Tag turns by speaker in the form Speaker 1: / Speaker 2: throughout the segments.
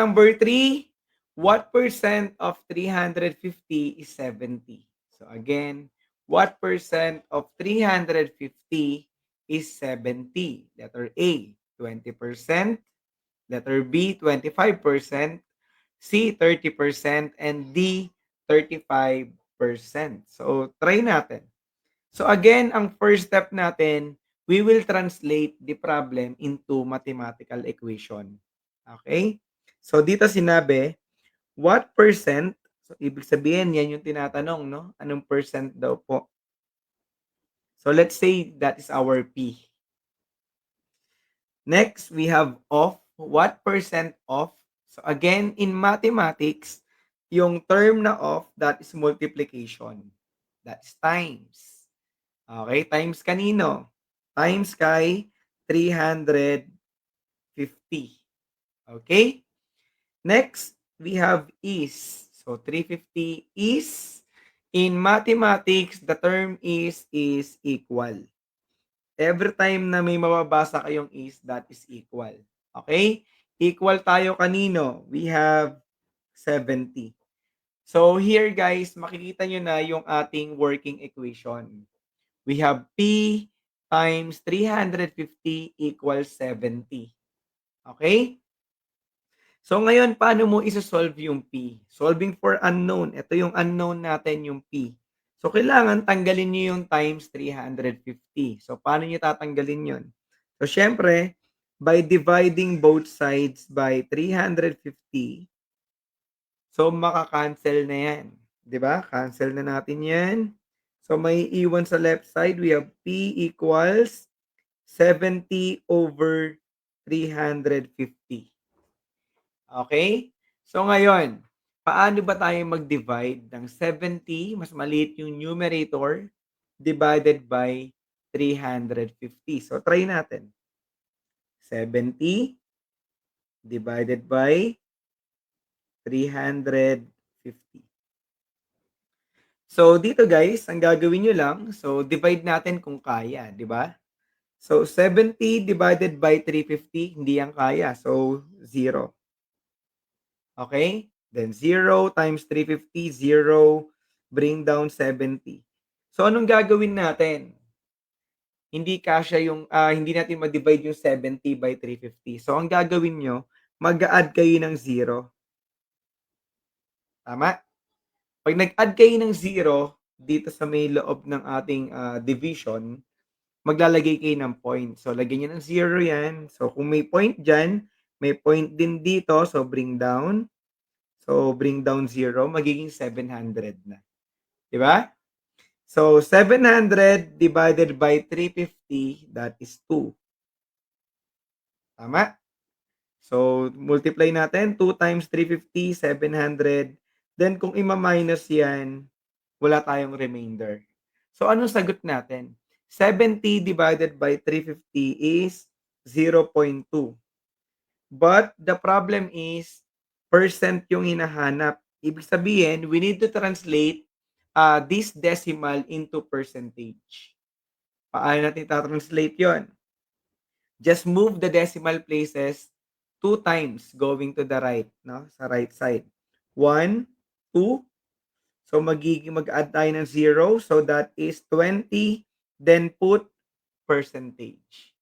Speaker 1: Number 3, what percent of 350 is 70? So again, what percent of 350 is 70? Letter A, 20%. Letter B, 25%. C, 30%. And D, 35%. So try natin. So again, ang first step natin, we will translate the problem into mathematical equation. Okay? So dito sinabi, what percent, so ibig sabihin yan yung tinatanong, no? Anong percent daw po? So let's say that is our P. Next, we have of. What percent of? So again, in mathematics, yung term na of, that is multiplication. That's times. Okay, times kanino? Times kay 350. Okay? Next, we have is. So 350 is. In mathematics, the term is equal. Every time na may mababasa kayong is, that is equal. Okay? Equal tayo kanino? We have 70. So here guys, makikita nyo na yung ating working equation. We have P times 350 equals 70. Okay? So ngayon, paano mo isa-solve yung P? Solving for unknown. Ito yung unknown natin, yung P. So kailangan tanggalin niyo yung times 350. So paano niyo tatanggalin yun? So syempre, by dividing both sides by 350, so maka-cancel na yan. 'Di ba? Cancel na natin yan. So may iwan sa left side, we have P equals 70 over 350. Okay? So ngayon, paano ba tayo mag-divide ng 70, mas maliit yung numerator, divided by 350? So try natin. 70 divided by 350. So dito guys, ang gagawin nyo lang, so divide natin kung kaya, di ba? So 70 divided by 350, hindi yan kaya. So 0. Okay? Then 0 times 350, 0, bring down 70. So anong gagawin natin? Hindi kasya yung, hindi natin ma-divide yung 70 by 350. So ang gagawin nyo, mag-a-add kayo ng 0. Tama? Pag nag-add kayo ng 0 dito sa may loob ng ating division, maglalagay kayo ng point. So lagyan niyo ng 0 yan. So kung may point dyan, may point din dito. So bring down. So bring down 0, magiging 700 na. Di ba? So 700 divided by 350, that is 2. Tama? So multiply natin, 2 times 350, 700. Then kung ima-minus yan, wala tayong remainder. So anong sagot natin? 70 divided by 350 is 0.2. But the problem is, percent yung hinahanap. Ibig sabihin, we need to translate this decimal into percentage. Paano natin translate yon? Just move the decimal places 2 times going to the right, no? Sa right side. 1, 2. So mag-add tayo ng 0. So that is 20. Then put percentage.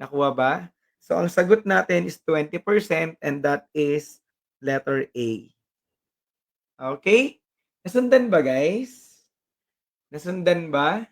Speaker 1: Nakuha ba? So ang sagot natin is 20% and that is letter A. Okay? Nasundan ba guys? Nasundan ba?